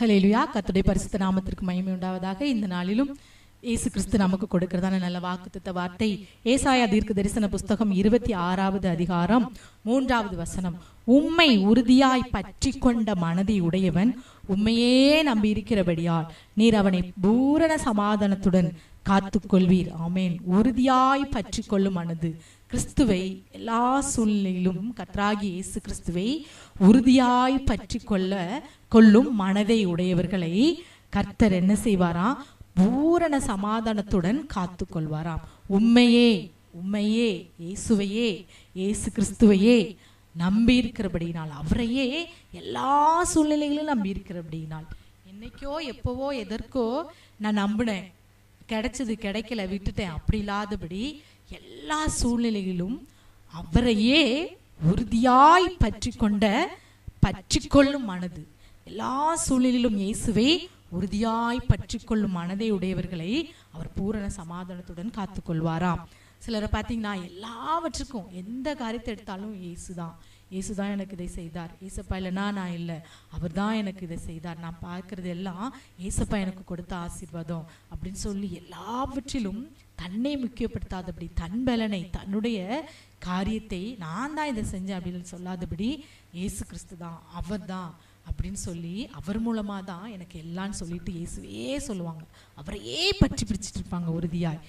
ஹல்லேலூயா. கர்த்தருடைய பரிசுத்த நாமத்திற்கு மகிமை உண்டாவதாக. இந்த நாளிலும் இயேசு கிறிஸ்து நமக்கு கொடுக்கிறதான நல்ல வாக்குத்தத்த வார்த்தை ஏசாயா தீர்க்க தரிசன புஸ்தகம் 26வது அதிகாரம் 3வது வசனம். உம்மை உறுதியாய் பற்றி கொண்ட மனதை உடையவன் உம்மையே நம்பி இருக்கிறபடியால் நீர் அவனை பூரண சமாதானத்துடன் காத்துக்கொள்வீர். ஆமேன். உறுதியாய் பற்றி கொள்ளும் மனது கிறிஸ்துவை எல்லா சூழ்நிலையிலும் கர்த்தராகிய இயேசு கிறிஸ்துவை உறுதியாய் பற்றி கொள்ளும் மனதை உடையவர்களை கர்த்தர் என்ன செய்வாராம்? பூரண சமாதானத்துடன் காத்து கொள்வாராம். உண்மையே இயேசுவையே இயேசு கிறிஸ்துவையே நம்பி இருக்கிறபடினால், அவரையே எல்லா சூழ்நிலைகளிலும் நம்பி இருக்கிறபடினால், என்னைக்கோ எப்பவோ எதற்கோ நான் நம்பினேன், கிடைச்சது கிடைக்கல விட்டுட்டேன், அப்படி இல்லாதபடி எல்லா சூழ்நிலைகளிலும் அவரையே உறுதியாய் பற்றி கொள்ளும் மனது, எல்லா சூழ்நிலையிலும் இயேசுவை உறுதியாய் பற்றி கொள்ளும் மனதை உடையவர்களை அவர் பூரண சமாதானத்துடன் காத்து கொள்வாராம். சிலரை பார்த்தீங்கன்னா எல்லாவற்றுக்கும் எந்த காரியத்தை எடுத்தாலும் இயேசுதான் எனக்கு இதை செய்தார், ஏசப்பா இல்லைனா நான் இல்லை, அவர் தான் எனக்கு இதை செய்தார், நான் பார்க்கறது எல்லாம் ஏசப்பா எனக்கு கொடுத்த ஆசீர்வாதம் அப்படின்னு சொல்லி எல்லாவற்றிலும் தன்னை முக்கியப்படுத்தாதபடி, தன் பலனை, தன்னுடைய காரியத்தை நான் தான் இதை செஞ்சேன் அப்படின்னு சொல்லாதபடி இயேசு கிறிஸ்து தான், அவர் தான் அப்படின்னு சொல்லி அவர் மூலமாக தான் எனக்கு எல்லான்னு சொல்லிட்டு இயேசுவே சொல்லுவாங்க, அவரையே பற்றி பிடிச்சிட்டு இருப்பாங்க உறுதியாய்.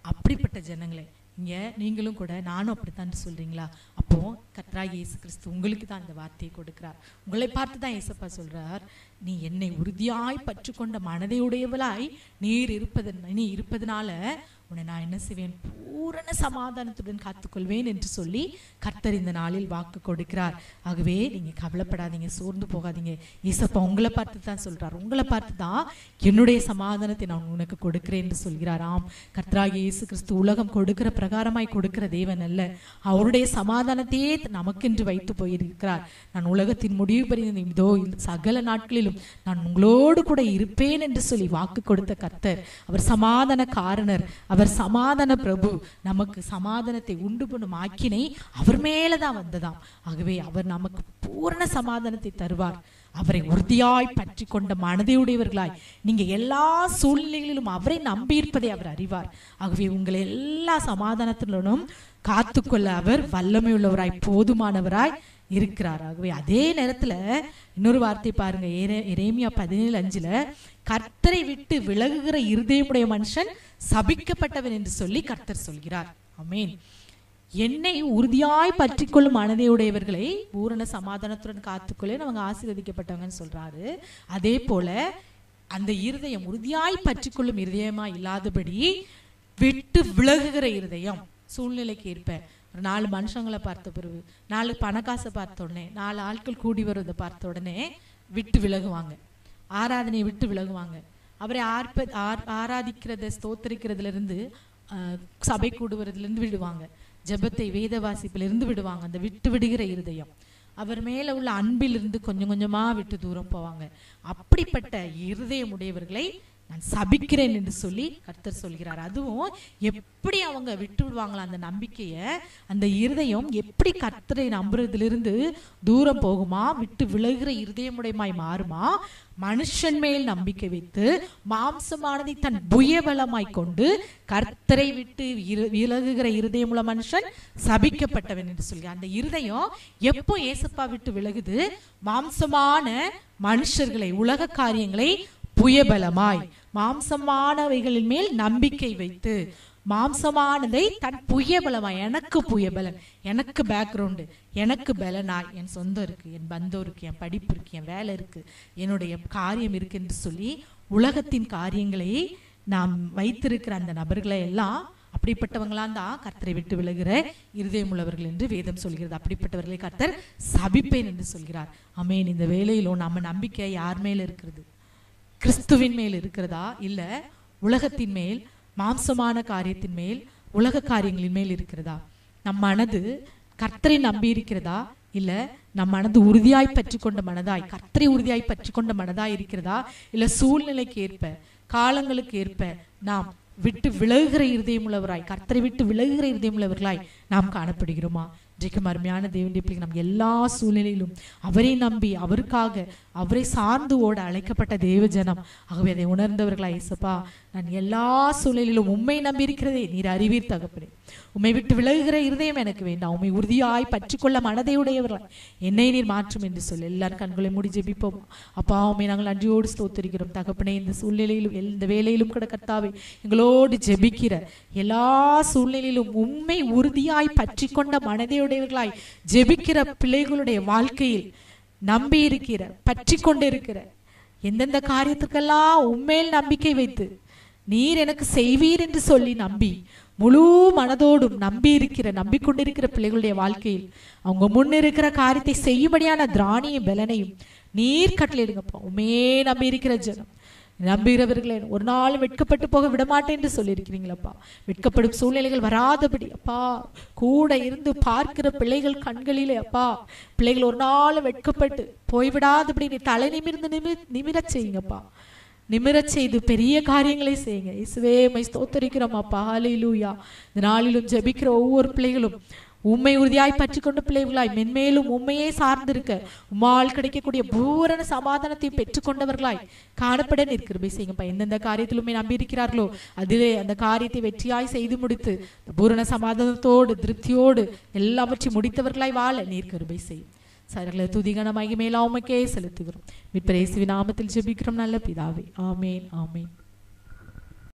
அப்படிப்பட்ட ஜனங்களே இங்கே நீங்களும் கூட நானும் அப்படித்தான் சொல்றீங்களா? அப்போ கர்த்தராகிய இயேசு கிறிஸ்து உங்களுக்கு தான் இந்த வார்த்தையை கொடுக்கிறார். உங்களை பார்த்து தான் இயேசப்பா சொல்றார், நீ என்னை உறுதியாய் பற்றி கொண்ட மனதை உடையவளாய் நீ இருப்பதனால உன்னை நான் என்ன செய்வேன்? பூரண சமாதானத்துடன் காத்துக்கொள்வேன் என்று சொல்லி கர்த்தர் இந்த நாளில் வாக்கு கொடுக்கிறார். ஆகவே நீங்க கவலைப்படாதீங்க, சோர்ந்து போகாதீங்க. இயேசப்பா உங்களை பார்த்து தான் சொல்றார், உங்களை பார்த்து தான் என்னுடைய சமாதானத்தை நான் உனக்கு கொடுக்கிறேன் என்று சொல்கிறாராம். கர்த்தராகிய இயேசு கிறிஸ்து உலகம் கொடுக்கிற பிரகாரமாய் கொடுக்கிற தேவன் அல்ல, அவருடைய சமாதானத்தையே நமக்கென்று வைத்து போயிருக்கிறார். நான் உலகத்தின் முடிவு பரிந்து இதோ சகல நாட்களிலும் நான் உங்களோடு கூட இருப்பேன் என்று சொல்லி வாக்கு கொடுத்த கர்த்தர், அவர் சமாதான காரணர், அவர் சமாதான பிரபு. நமக்கு சமாதானத்தை உண்டு பண்ணும் ஆக்கினை அவர் மேலதான் வந்ததாம். ஆகவே அவர் நமக்கு பூரண சமாதானத்தை தருவார். அவரை உறுதியாய் பற்றி கொண்ட மனதையுடையவர்களாய் நீங்க எல்லா சூழ்நிலைகளிலும் அவரை நம்பி இருப்பதை அவர் அறிவார். ஆகவே உங்களை எல்லா சமாதானத்திலும் காத்துக்கொள்ள அவர் வல்லமை உள்ளவராய் போதுமானவராய் இருக்கிறார். ஆகவே அதே நேரத்துல இன்னொரு வார்த்தை பாருங்க, எரேமியா 17:5 கர்த்தரை விட்டு விலகுகிற இருதயமுடைய மனுஷன் சபிக்கப்பட்டவன் என்று சொல்லி கர்த்தர் சொல்கிறார். ஆமென். என்னை உறுதியாய் பற்றி கொள்ளும் மனதையுடையவர்களை பூரண சமாதானத்துடன் காத்துக்கொள்ள அவங்க ஆசீர்வதிக்கப்பட்டவங்கன்னு சொல்றாரு. அதே போல அந்த இருதயம் உறுதியாய் பற்றி கொள்ளும் இருதயமா இல்லாதபடி விட்டு விலகுகிற இருதயம், சூழ்நிலைக்கு ஏற்ப 4 மனுஷங்களை பார்த்த பிறகு, 4 பணக்காசை பார்த்த உடனே, 4 ஆட்கள் கூடி வருவதை பார்த்த உடனே விட்டு விலகுவாங்க, ஆராதனையை விட்டு விலகுவாங்க, அவரை ஆராதிக்கிறத ஸ்தோத்திரிக்கிறதுல இருந்து சபை கூடுவதிலிருந்து இருந்து விடுவாங்க, ஜெபத்தை வேத வாசிப்பிலிருந்து விடுவாங்க. அந்த விட்டு விடுகிற இருதயம், அவர் மேல உள்ள அன்பிலிருந்து கொஞ்சம் கொஞ்சமா விட்டு தூரம் போவாங்க. அப்படிப்பட்ட இருதயம் உடையவர்களை நான் சபிக்கிறேன் என்று சொல்லி கர்த்தர் சொல்கிறார். அதுவும் எப்படி அவங்க விட்டு விடுவாங்களா அந்த நம்பிக்கைய, அந்த இருதயம் எப்படி கர்த்தரை நம்புறதிலிருந்து தூரம் போகுமா, விட்டு விலகுகிற இருதயமுடையமாய் மாறுமா, மனுஷன் மேல் நம்பிக்கை வைத்து மாம்சமானதை தன் புயபலமாய் கொண்டு கர்த்தரை விட்டு விலகுகிற இருதயமுள்ள மனுஷன் சபிக்கப்பட்டவன் என்று சொல்லி, அந்த இருதயம் எப்போ ஏசப்பா விட்டு விலகுது? மாம்சமான மனுஷர்களை, உலக காரியங்களை புயபலமாய், மாம்சமானவைகளின் மேல் நம்பிக்கை வைத்து, மாம்சமானதை தன் புயபலமாய், எனக்கு புயபலன், எனக்கு பேக்ரவுண்டு, எனக்கு பலனாய், என் சொந்தம் இருக்கு, என் பந்தம் இருக்கு, என் படிப்பு இருக்கு, என் வேலை இருக்கு, என்னுடைய காரியம் இருக்கு என்று சொல்லி உலகத்தின் காரியங்களை நாம் வைத்திருக்கிற அந்த நபர்களை எல்லாம், அப்படிப்பட்டவங்களாம் தான் கர்த்தரை விட்டு விலகுகிற இருதயம் உள்ளவர்கள் என்று வேதம் சொல்கிறது. அப்படிப்பட்டவர்களை கர்த்தர் சபிப்பேன் என்று சொல்கிறார். ஆமென். இந்த வேளையிலும் நம்ம நம்பிக்கை யார் மேல இருக்கிறது? கிறிஸ்துவின் மேல் இருக்கிறதா, இல்ல உலகத்தின் மேல், மாம்சமான காரியத்தின் மேல், உலக காரியங்களின் மேல் இருக்கிறதா? நம் மனது கர்த்தரை நம்பி இருக்கிறதா, இல்ல நம் மனது உறுதியாய் பற்றி கொண்ட மனதாய், கர்த்தரை உறுதியாய் பற்றி கொண்ட மனதாய் இருக்கிறதா, இல்ல சூழ்நிலைக்கு ஏற்ப, காலங்களுக்கு ஏற்ப நாம் விட்டு விலகுகிற இருதயம் உள்ளவராய், கர்த்தரை விட்டு விலகுகிற இருதயம் உள்ளவர்களாய் நாம் காணப்படுகிறோமா? இன்றைக்கு அருமையான தேவனுடைய பிள்ளைகள், நம் எல்லா சூழ்நிலையிலும் அவரை நம்பி அவருக்காக அவரை சார்ந்து ஓட அழைக்கப்பட்ட தேவ ஜனம். ஆகவே அதை உணர்ந்தவர்களா, இயேசப்பா நான் எல்லா சூழ்நிலையிலும் உம்மை நம்பி இருக்கிறதே நீர் அறிவீர் தகப்பனே. உம்மை விட்டு விலகுகிற இருதயம் எனக்கு வேண்டாம், உம்மை உறுதியாய் பற்றிக்கொள்ள மனதை உடையவர்களாய் என்னை நீர் மாற்றும் என்று சொல்லி எல்லாரும் கண்களை மூடி ஜெபிப்போம். அப்பா உம்மை நாங்கள் நன்றியோடு ஸ்தோத்திரிக்கிறோம் தகப்பனே. இந்த சூழ்நிலையிலும் இந்த வேலையிலும் கூட கர்த்தாவே எங்களோடு ஜெபிக்கிற எல்லா சூழ்நிலையிலும் உம்மை உறுதியாய் பற்றி கொண்ட மனதையுடையவர்களாய் ஜெபிக்கிற பிள்ளைகளுடைய வாழ்க்கையில் நம்பி இருக்கிற பற்றி கொண்டிருக்கிற எந்தெந்த காரியத்துக்கெல்லாம் உம்மேல் நம்பிக்கை வைத்து நீர் எனக்கு செய்வீர் என்று சொல்லி நம்பி முழு மனதோடும் நம்பிக்கொண்டிருக்கிற பிள்ளைகளுடைய வாழ்க்கையில் அவங்க முன்னிருக்கிற காரியத்தை செய்யும்படியான திராணியும் பலனையும் நீர் கட்டளையிடுங்கப்பா. உமே நம்பி இருக்கிற ஜனம், நம்புகிறவர்களே ஒரு நாள் வெட்கப்பட்டு போக விடமாட்டேன் என்று சொல்லியிருக்கிறீங்களப்பா. வெட்கப்படும் சூழ்நிலைகள் வராதபடி அப்பா கூட இருந்து பார்க்கிற பிள்ளைகள் கண்களிலே அப்பா பிள்ளைகள் ஒரு நாள் வெட்கப்பட்டு போய்விடாதபடி நீ தலை நிமிரச் செய்யுங்கப்பா. நிமிரச் செய்து பெரிய காரியங்களை செய்யுங்க. இயேசுவே உம்மை ஸ்தோத்திரிக்கிறோம் அப்பா. ஹல்லேலூயா. இந்த நாளிலும் ஜெபிக்கிற ஒவ்வொரு பிள்ளைகளும் உம்மை உறுதியாய் பற்றி கொண்ட பிள்ளைகளாய் மென்மேலும் உண்மையே சார்ந்திருக்க உம்மால் கிடைக்கக்கூடிய பூரண சமாதானத்தையும் பெற்றுக்கொண்டவர்களாய் காணப்பட நீர் கிருபை செய்யுங்கப்பா. எந்தெந்த காரியத்திலுமே நம்பி இருக்கிறார்களோ அதிலே அந்த காரியத்தை வெற்றியாய் செய்து முடித்து பூரண சமாதானத்தோடு திருப்தியோடு எல்லாவற்றையும் முடித்தவர்களாய் வாழ நீர் கிருபை செய்யும். சகல துதிகன மகிமையெல்லாம் உமக்கே செலுத்துகிறோம். மீட்பர் இயேசுவின் நாமத்தில் ஜெபிக்கிறோம் நல்ல பிதாவே. ஆமேன் ஆமேன்.